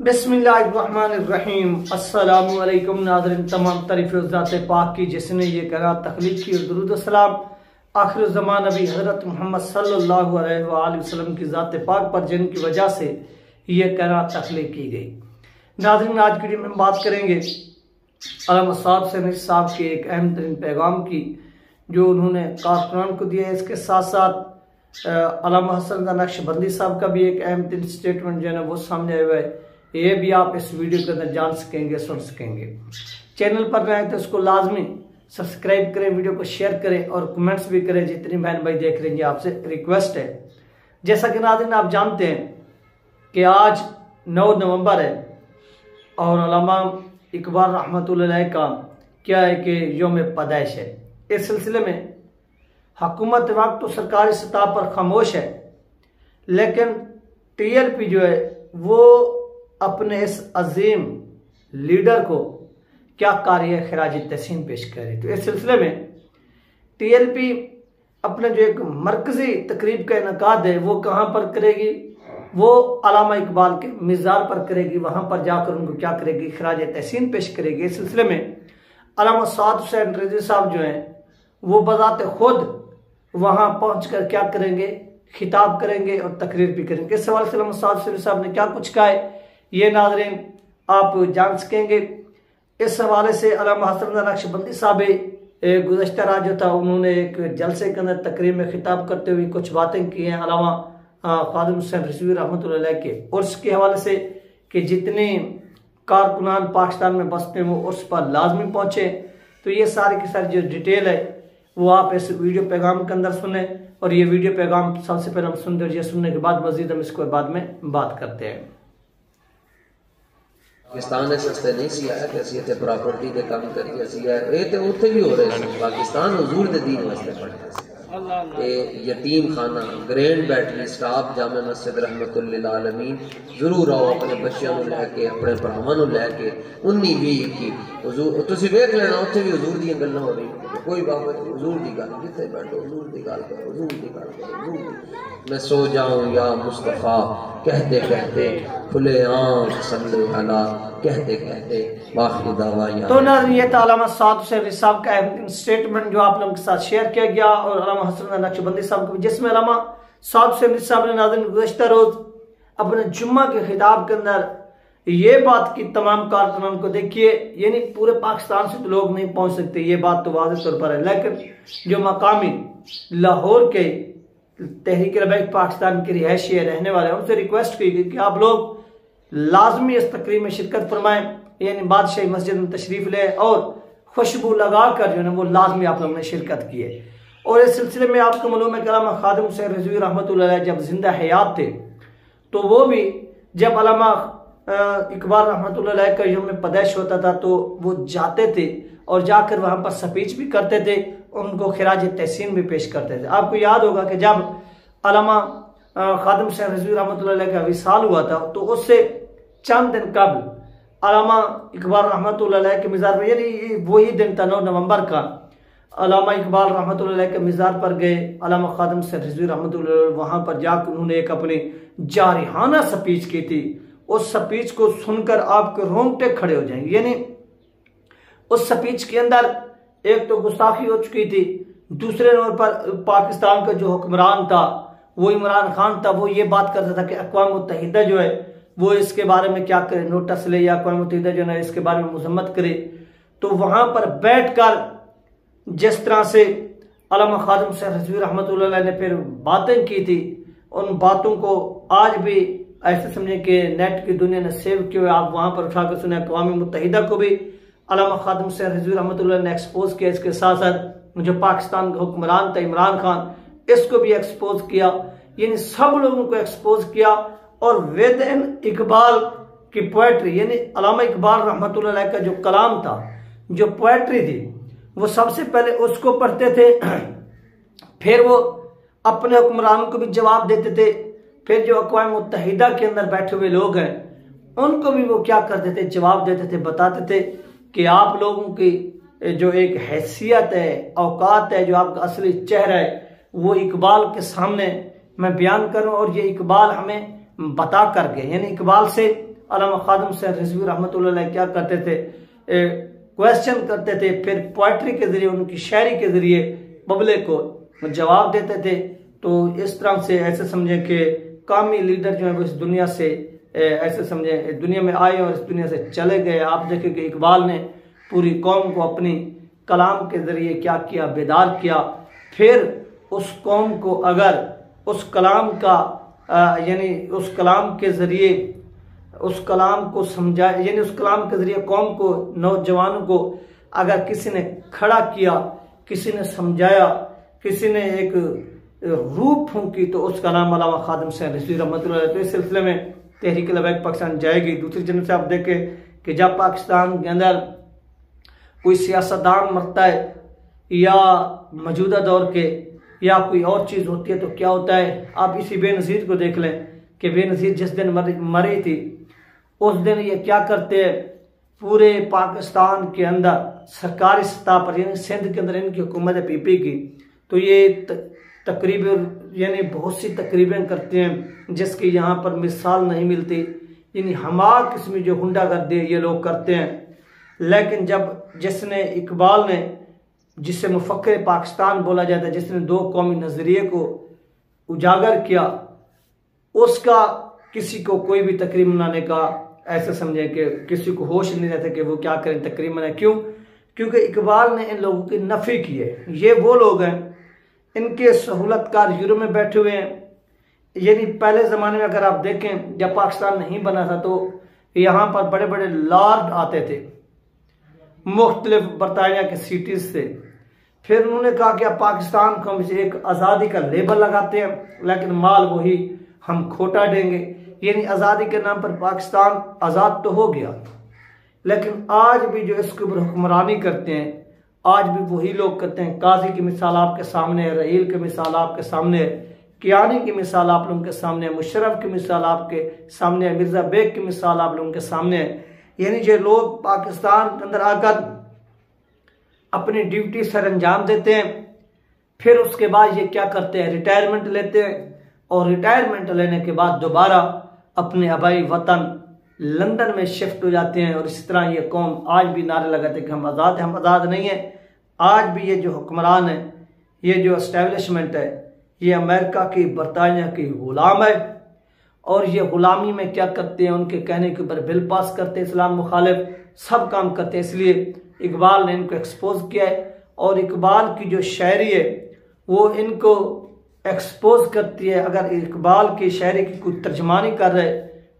बिस्मिल्लाहिर्रहमानिर्रहीम। अस्सलामु अलैकुम नाज़रीन, तमाम तारीफ़ ज़ात पाक की जिसने ये करा तख्लीक की और दुरूद सलाम आखिर ज़मान नबी हज़रत मोहम्मद सल्लल्लाहु अलैहि वसल्लम की ज़ात पाक पर जिनकी वजह से ये करा तख्लीक की गई। नाज़रीन, आज की वीडियो में हम बात करेंगे अल्लामा साद सैनिक साहब के एक अहम तरीन पैगाम की जो उन्होंने कारकुनान को दिया है। इसके साथ साथ अल्लामा हसन नक्शबंदी साहब का भी एक अहम तरीन स्टेटमेंट जो है ना वो सामने आया हुआ है। ये भी आप इस वीडियो के अंदर जान सकेंगे, सुन सकेंगे। चैनल पर नए तो इसको लाजमी सब्सक्राइब करें, वीडियो को शेयर करें और कमेंट्स भी करें। जितनी बहन भाई देख रहे हैं आपसे रिक्वेस्ट है। जैसा कि नाज़रीन आप जानते हैं कि आज 9 नवंबर है और अल्लामा इकबाल रहमतुल्लाह अलैह का क्या है कि यौम पैदाइश है। इस सिलसिले में हुकूमत वक्त तो सरकारी सतह पर खामोश है, लेकिन TLP जो है वो अपने इस अजीम लीडर को क्या कार्य खराज तहसीन पेश कर रही। तो इस सिलसिले में TLP अपने जो एक मरकजी तकरीब का इनकाद है वो कहाँ पर करेगी, वो अल्लामा इकबाल के मिज़ार पर करेगी। वहां पर जाकर उनको क्या करेगी, खराज तहसीन पेश करेगी। इस सिलसिले में अल्लामा साद हुसैन रिजवी साहब जो हैं वो बजाते खुद वहां पहुंचकर क्या करेंगे, खिताब करेंगे और तकरीर भी करेंगे। इस सवाल से अल्लामा साद हुसैन साहब ने क्या कुछ कहा है ये नाज़रीन आप जान सकेंगे। इस हवाले से अल्लामा हसन नक्शबंदी साहब गुज़श्ता रात जो था उन्होंने एक जलसे के अंदर तकरीर में खिताब करते हुए कुछ बातें की हैं अल्लामा ख्वाजा हुसैन रिजवी रहमतुल्लाह अलैह के उर्स के हवाले से कि जितने कारकुनान पाकिस्तान में बसते हैं वो उर्स पर लाजमी पहुँचे। तो ये सारी की सारी जो डिटेल है वो आप इस वीडियो पैगाम के अंदर सुने और ये वीडियो पैगाम सबसे पहले हम सुनते हैं। सुनने के बाद मजीद हम इसको बाद में बात करते हैं। पाकिस्तान ने सस्ते नहीं सी आया कि असं इतने प्रॉपर्टी के काम करिए असं ये तो उत्थे भी हो रहे हैं। पाकिस्तान हजूर के दीन वास्ते पढ़ते थे। यतीम खाना, ग्रैंड बैटरी स्टाफ, जामे मस्जिद रहमतुल लिल आलमीन जरूर आओ अपने बच्चों को लैके अपने भरावां को लैके 19 20 21 हजूर तुसीं वेख लेना उत्थे भी हजूर दी गल्लां हो रही। कोई बात हजूर दी गल जिथे बैठो हजूर दी गल करो, हजूर दी गल करो, हजूर दी। मैं सो जाऊं या मुस्तफ़ा कहते कहते खुले आम सल्ले अला कहते कहते बाकी दावा। तो ना ये था अल्लामा साद हुसैन साहब का स्टेटमेंट जो आप लोगों के साथ शेयर किया गया और अल्लामा हसन नक्शबंदी साहब को, जिसमें अल्लामा साद हुसैन साहब ने नाज़रीन गुज़श्ता रोज अपने जुम्मा के खिताब के अंदर ये बात की तमाम कारकुनान को देखिए, यानी पूरे पाकिस्तान से तो लोग नहीं पहुंच सकते, ये बात तो वाज़ेह तौर पर है, लेकिन जो मकामी लाहौर के तहरीक लबैक पाकिस्तान के रिहायशी रहने वाले हैं उनसे रिक्वेस्ट की गई कि आप लोग लाजमी इस तकरीब में शिरकत फरमाएं, यानी बादशाही मस्जिद में तशरीफ ले और खुशबू लगा कर जो है ना वो लाजमी आप लोगों ने शिरकत की है। और इस सिलसिले में आपको मालूम है कि अल्लामा ख्वाजा हुसैन रिजवी रहमतुल्लाह अलैह जब जिंदा हयात थे तो वो भी जब अल्लामा इकबाल रहमतुल्लाह अलैह का यौम पैदाइश होता था तो वो जाते थे और जाकर वहां पर स्पीच भी करते थे, उनको खिराज तहसीन भी पेश करते थे। आपको याद होगा कि जब अल्लामा ख्वाजा हुसैन रिजवी रहमतुल्लाह अलैह का विसाल हुआ था तो उससे चंद दिन कबल अल्लामा इकबाल रहमतुल्लाह अलैह के मिज़ार पर, यानी वही दिन था 9 नवंबर का, अल्लामा इकबाल रहमतुल्लाह अलैह के मिज़ार पर गए। अल्लामा ख्वाजा हुसैन रिजवी रहमतुल्लाह अलैह वहां पर जाकर उन्होंने एक अपनी जारिहाना स्पीच की थी। उस स्पीच को सुनकर आपके रोंगटे खड़े हो जाएंगे। यानी उस स्पीच के अंदर एक तो गुस्ताखी हो चुकी थी, दूसरे नंबर पर पाकिस्तान का जो हुक्मरान था वो इमरान खान था, वो ये बात करता था कि अक़वाम मुत्तहिदा जो है वो इसके बारे में क्या करे, नोटिस ले या अक़वाम मुत्तहिदा जो है इसके बारे में मजम्मत करे। तो वहां पर बैठकर जिस तरह से अल्लामा ख्वाजा हुसैन रिजवी रहमतुल्लाह अलैह ने फिर बातें की थी, उन बातों को आज भी ऐसे समझे कि नेट की दुनिया ने सेव किया हुआ, आप वहां पर उठाकर सुने। अक़वाम मुत्तहिदा को भी अल्लामा ख्वाजा हुसैन रिजवी रहमतुल्लाह अलैह ने एक्सपोज किया, इसके साथ साथ जो पाकिस्तान का हुक्मरान था इमरान खान इसको भी एक्सपोज किया, यानी सब लोगों को एक्सपोज किया। और विद इन इकबाल की पोएट्री, यानी अल्लामा इकबाल रहमतुल्लाह अलैह का जो कलाम था, जो पोएट्री थी, वो सबसे पहले उसको पढ़ते थे, फिर वो अपने हुक्मरानों को भी जवाब देते थे, फिर जो अक़वाम मुत्तहिदा के अंदर बैठे हुए लोग हैं उनको भी वो क्या करते थे, जवाब देते थे, बताते थे कि आप लोगों की जो एक हैसियत है, औकात है, जो आपका असली चेहरा है वो इकबाल के सामने मैं बयान करूं। और ये इकबाल हमें बता कर गए, यानी इकबाल से अल्लामा खादिम हुसैन रिजवी रहमतुल्लाह अलैह क्या करते थे, क्वेश्चन करते थे, फिर पोइट्री के जरिए, उनकी शायरी के जरिए पब्लिक को जवाब देते थे। तो इस तरह से ऐसे समझें कि कामी लीडर जो है वो इस दुनिया से ऐसे समझें दुनिया में आए और इस दुनिया से चले गए। आप देखें कि इकबाल ने पूरी कौम को अपनी कलाम के जरिए क्या किया, बेदार किया। फिर उस कौम को अगर उस कलाम का यानी उस कलाम के जरिए उस कलाम को समझा, यानी उस कलाम के जरिए कौम को, नौजवानों को अगर किसी ने खड़ा किया, किसी ने समझाया, किसी ने एक रूप फूंकी, तो उसका नाम अल्लामा खादिम हुसैन रिजवी रहमतुल्लाह अलैह। तो इस सिलसिले में तहरीक लबैक पाकिस्तान जाएगी। दूसरी जनब से आप देखें कि जब पाकिस्तान के अंदर कोई सियासतदान मरता है या मौजूदा दौर के या कोई और चीज़ होती है तो क्या होता है। आप इसी बेनज़ीर को देख लें कि बेनज़ीर जिस दिन मरी थी उस दिन ये क्या करते हैं, पूरे पाकिस्तान के अंदर सरकारी सतह पर, यानी सिंध के अंदर इनकी हुकूमत है पीपी की, तो ये तकरीबन यानी बहुत सी तकरीबें करते हैं जिसकी यहाँ पर मिसाल नहीं मिलती। यानी हमार किस्म जो गुंडागर्दी ये लोग करते हैं। लेकिन जब जिसने इकबाल ने, जिसे मुफक्किर पाकिस्तान बोला जाता है, जिसने दो कौमी नज़रिए को उजागर किया, उसका किसी को कोई भी तकरीब मनाने का ऐसे समझे कि किसी को होश नहीं रहता कि वो क्या करें, तकरीब मनाए। क्यों? क्योंकि इकबाल ने इन लोगों की नफ़ी की है। ये वो लोग हैं, इनके सहूलतकार यूरोप में बैठे हुए हैं। यानी पहले ज़माने में अगर आप देखें, जब पाकिस्तान नहीं बना था तो यहाँ पर बड़े बड़े लॉर्ड आते थे मुख्तलिफ बरतानिया के सिटीज़ से। फिर उन्होंने कहा कि अब पाकिस्तान को हम एक आज़ादी का लेबल लगाते हैं, लेकिन माल वही हम खोटा देंगे। यानी आज़ादी के नाम पर पाकिस्तान आज़ाद तो हो गया, लेकिन आज भी जो इसके ऊपर हुक्मरानी करते हैं, आज भी वही लोग करते हैं। काजी की मिसाल आपके सामने है, रहील की मिसाल आपके सामने है, कियानी की मिसाल आप लोगों के सामने है, मुशर्रफ की मिसाल आपके सामने है, मिर्ज़ा बेग की मिसाल आप लोगों के सामने है। यानी जो लोग पाकिस्तान के अंदर आकर अपनी ड्यूटी सर अंजाम देते हैं, फिर उसके बाद ये क्या करते हैं, रिटायरमेंट लेते हैं, और रिटायरमेंट लेने के बाद दोबारा अपने आबाई वतन लंदन में शिफ्ट हो जाते हैं। और इस तरह ये कौम आज भी नारे लगाते हैं कि हम आज़ाद हैं। हम आज़ाद नहीं है। आज भी ये जो हुक्मरान है, ये जो एस्टेब्लिशमेंट है, ये अमेरिका की, बरतानिया की गुलाम है। और ये गुलामी में क्या करते हैं, उनके कहने के ऊपर बिल पास करते हैं, इस्लाम मुखालिफ सब काम करते हैं। इसलिए इकबाल ने इनको एक्सपोज किया है, और इकबाल की जो शायरी है वो इनको एक्सपोज करती है। अगर इकबाल की शायरी की कोई तर्जमानी कर रहे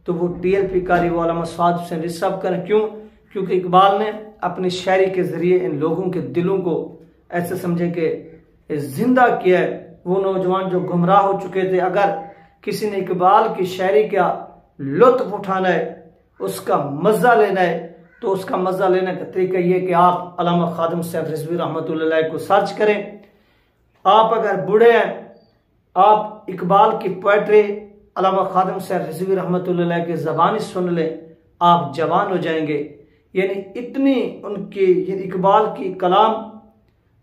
तो वो TLP कारी वो अल्लामा साद हुसैन रिज़वी साहब करें। क्यों? क्योंकि इकबाल ने अपनी शायरी के ज़रिए इन लोगों के दिलों को ऐसे समझे कि जिंदा किया है। वो नौजवान जो गुमराह हो चुके थे, अगर किसी ने इकबाल की शायरी का लुत्फ उठाना है, उसका मज़ा लेना है, तो उसका मज़ा लेने का तरीका ये कि आप अल्लामा खादिम हुसैन रिज़वी रहमतुल्लाह अलैह को सर्च करें। आप अगर बूढ़े हैं, आप इकबाल की पोएट्री अल्लामा खादिम हुसैन रिज़वी रहमतुल्लाह अलैह की ज़बानी सुन लें, आप जवान हो जाएंगे। यानी इतनी उनकी इकबाल की कलाम,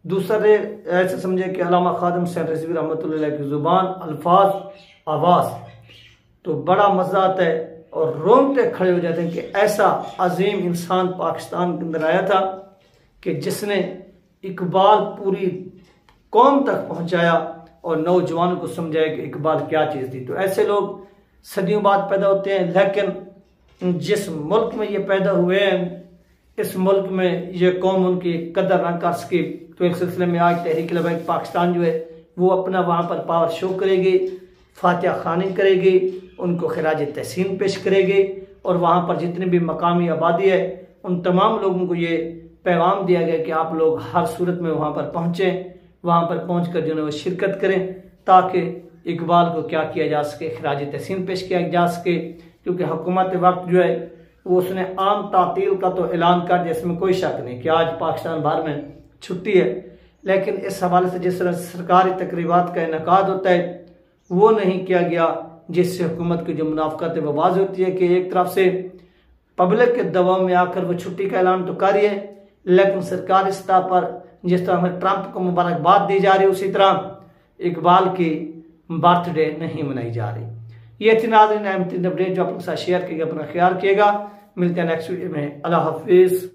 दूसरे ऐसे समझे कि अल्लामा खादिम हुसैन रिज़वी रहमतुल्लाह अलैह की ज़ुबान, अल्फाज, आवाज़, तो बड़ा मज़ा आता है और रोंगटे खड़े हो जाते हैं कि ऐसा अजीम इंसान पाकिस्तान के अंदर आया था कि जिसने इकबाल पूरी कौम तक पहुँचाया और नौजवानों को समझाया कि इकबाल क्या चीज़ थी। तो ऐसे लोग सदियों बाद पैदा होते हैं, लेकिन जिस मुल्क में ये पैदा हुए हैं, इस मुल्क में ये कौम उनकी कदर न कर सकी। तो इस सिलसिले में आज तहरीक लबैक पाकिस्तान जो है वो अपना वहाँ पर पावर शो करेगी, फातिहा खानी करेगी, उनको खिराज तहसीन पेश करेगी, और वहाँ पर जितनी भी मकामी आबादी है उन तमाम लोगों को ये पैगाम दिया गया कि आप लोग हर सूरत में वहाँ पर पहुँचें, वहाँ पर पहुँच कर जो है वो शिरकत करें, ताकि इकबाल को क्या किया जा सके, खिराज तहसीन पेश किया जा सके। क्योंकि हुकूमत वक्त जो है वो उसने आम तातील का तो ऐलान कर दिया, इसमें कोई शक नहीं कि आज पाकिस्तान भर में छुट्टी है, लेकिन इस हवाले से जिस तरह सरकारी तकरीबात का इनेकाद होता है वो नहीं किया गया, जिससे हुकूमत की जो मुनाफकत है वो वाज़ेह होती है कि एक तरफ से पब्लिक के दबाव में आकर वो छुट्टी का ऐलान तो कर रही है, लेकिन सरकारी सतह पर जिस तरह हमें ट्रंप को मुबारकबाद दी जा रही है, उसी तरह इकबाल की बर्थडे नहीं मनाई जा रही। ये थी नाज़रीन अहम तरीन अपडेट जो आपके साथ शेयर किएगा। अपना ख्याल रखिएगा। मिलते हैं नेक्स्ट वीडियो में। अल्लाह हाफिज़।